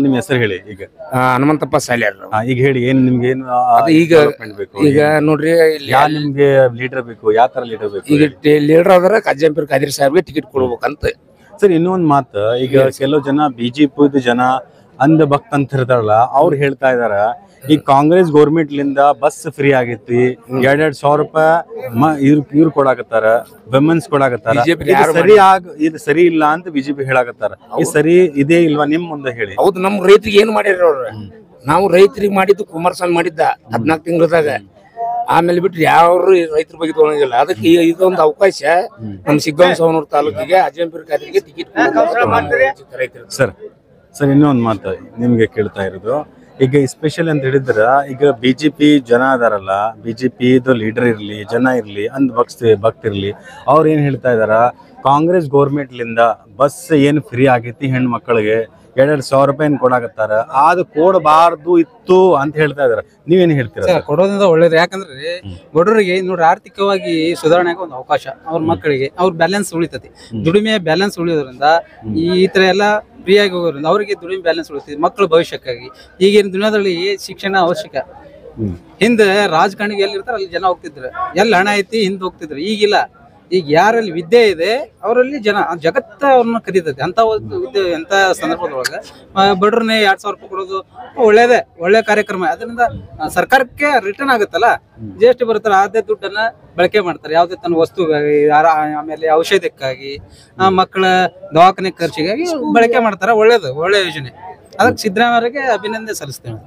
ನಿಮ್ಮ ಹೆಸರು ಹೇಳಿ. ಈಗ ಹನುಮಂತಪ್ಪ ಸಾಲ್ಯಾರ್. ಈಗ ಹೇಳಿ, ಏನ್ ನಿಮ್ಗೆ ಏನು ಈಗ ಈಗ ನೋಡ್ರಿ ನಿಮ್ಗೆ ಲೀಡರ್ ಬೇಕು, ಯಾವ ತರ ಲೀಡರ್ ಬೇಕು? ಈಗ ಲೀಡರ್ ಆದ್ರೆ ಅಜ್ಜಂಪೀರ್ ಕಾದಿರ್ ಸಾಹೇಬ್ಗೆ ಟಿಕೆಟ್ ಕೊಡ್ಬೇಕಂತ. ಸರ್, ಇನ್ನೊಂದ್ ಮಾತು, ಈಗ ಕೆಲವು ಜನ ಬಿಜೆಪಿ ಜನ ಅಂಧ ಭಕ್ತ ಅಂತ ಇರ್ತಾರಲ್ಲ, ಅವ್ರು ಹೇಳ್ತಾ ಇದಾರ ಈ ಕಾಂಗ್ರೆಸ್ ಗೌರ್ಮೆಂಟ್ ಲಿಂದ ಬಸ್ ಫ್ರೀ ಆಗೈತಿ, 2,000 ರೂಪಾಯಿ ಇವ್ರು ಕೊಡಾಕತ್ತಾರ, ವಿಮೆನ್ಸ್ ಕೊಡಾಕತ್ತಾರ. ಇದು ಸರಿ ಇಲ್ಲ ಅಂತ ಬಿಜೆಪಿ ಹೇಳಾಕತ್ತಾರ. ಈ ಸರಿ ಇದೇ ಇಲ್ವಾ ನಿಮ್ ಮುಂದೆ ಹೇಳಿ? ಹೌದು, ನಮ್ ರೈತರಿಗೆ ಏನ್ ಮಾಡ್ಯಾರ ಅವ್ರ? ನಾವು ರೈತರಿಗೆ ಮಾಡಿದ್ದು ಕುಮಾರಸ್ವಾಮಿ ಮಾಡಿದ್ದ 14 ತಿಂಗಳದಾಗ. ಆಮೇಲೆ ಬಿಟ್ರೆ ಯಾವ ರೈತರ ಬಗ್ಗೆ ತೊಗೊಳಂಗಿಲ್ಲ. ಅದಕ್ಕೆ ಇದೊಂದು ಅವಕಾಶ ನಮ್ ಸಿದ್ದರಾಮಯ್ಯ ತಾಲೂಕಿಗೆ ಅಜ್ಜಂಪೀರ್ ಕಾದ್ರಿಗೆ ಟಿಕೆಟ್. ಸರ್ ಇನ್ನೊಂದು ಮಾತು ನಿಮ್ಗೆ ಕೇಳ್ತಾ ಇರೋದು, ಈಗ ಸ್ಪೆಷಲ್ ಅಂತ ಹೇಳಿದ್ರ, ಈಗ ಬಿಜೆಪಿ ಜನ ಅದಾರಲ್ಲ, ಬಿಜೆಪಿದು ಲೀಡರ್ ಇರ್ಲಿ, ಜನ ಇರ್ಲಿ, ಭಕ್ತ ಇರ್ಲಿ, ಅವ್ರು ಏನ್ ಹೇಳ್ತಾ ಇದಾರ, ಕಾಂಗ್ರೆಸ್ ಗೌರ್ಮೆಂಟ್ ಲಿಂದ ಬಸ್ ಏನ್ ಫ್ರೀ ಆಗೈತಿ ಹೆಣ್ಣು ಮಕ್ಕಳಿಗೆ, 2,000 ರೂಪಾಯಿ ಕೊಡಾಕತ್ತಾರ, ಅದು ಕೊಡಬಾರ್ದು ಇತ್ತು ಅಂತ ಹೇಳ್ತಾ ಇದಾರ. ನೀವೇನ್ ಹೇಳ್ತೀರಾ? ಕೊಡೋದ್ರಿಂದ ಒಳ್ಳೇದು. ಯಾಕಂದ್ರೆ ಬಡವರಿಗೆ ನೋಡ್ರಿ ಆರ್ಥಿಕವಾಗಿ ಸುಧಾರಣೆಗೆ ಒಂದು ಅವಕಾಶ, ಅವ್ರ ಮಕ್ಕಳಿಗೆ ಅವ್ರ ಬ್ಯಾಲೆನ್ಸ್ ಉಳಿತತಿ, ದುಡಿಮೆ ಬ್ಯಾಲೆನ್ಸ್ ಉಳಿಯೋದ್ರಿಂದ ಈ ತರ ಎಲ್ಲ ಫ್ರೀ ಆಗಿ ಹೋಗೋದ್ರಿಂದ ಅವರಿಗೆ ದುಡಿಮೆ ಬ್ಯಾಲೆನ್ಸ್ ಉಳಿತದೆ, ಮಕ್ಕಳ ಭವಿಷ್ಯಕ್ಕಾಗಿ. ಈಗಿನ ದಿನದಲ್ಲಿ ಶಿಕ್ಷಣ ಅವಶ್ಯಕ. ಹಿಂದೆ ರಾಜಕಾರಣಿಗೆ ಎಲ್ಲಿರ್ತಾರೆ ಅಲ್ಲಿ ಜನ ಹೋಗ್ತಿದ್ರು, ಎಲ್ಲಿ ಹಣ ಐತಿ ಹಿಂದೆ ಹೋಗ್ತಿದ್ರು. ಈಗಿಲ್ಲ. ಈಗ ಯಾರಲ್ಲಿ ವಿದ್ಯೆ ಇದೆ ಅವರಲ್ಲಿ ಜಗತ್ತ ಅವ್ರನ್ನ ಕರೀತೈತಿ. ಎಂತ ಸಂದರ್ಭದೊಳಗ ಬಡ್ರನ್ನೇ 2,000 ರೂಪಾಯಿ ಕೊಡೋದು ಒಳ್ಳೆ ಕಾರ್ಯಕ್ರಮ. ಅದರಿಂದ ಸರ್ಕಾರಕ್ಕೆ ರಿಟರ್ನ್ ಆಗುತ್ತಲ್ಲ, GST ಬರುತ್ತಲ್ಲ, ಅದೇ ದುಡ್ಡನ್ನ ಬಳಕೆ ಮಾಡ್ತಾರೆ ಯಾವುದೇ ತನ್ನ ವಸ್ತು, ಆಮೇಲೆ ಔಷಧಕ್ಕಾಗಿ, ಮಕ್ಕಳ ದವಾಖಾನೆ ಖರ್ಚಿಗಾಗಿ ಬಳಕೆ ಮಾಡ್ತಾರೆ. ಒಳ್ಳೆ ಯೋಜನೆ. ಅದಕ್ಕೆ ಸಿದ್ದರಾಮಯ್ಯರಿಗೆ ಅಭಿನಂದನೆ ಸಲ್ಲಿಸ್ತೇವೆ.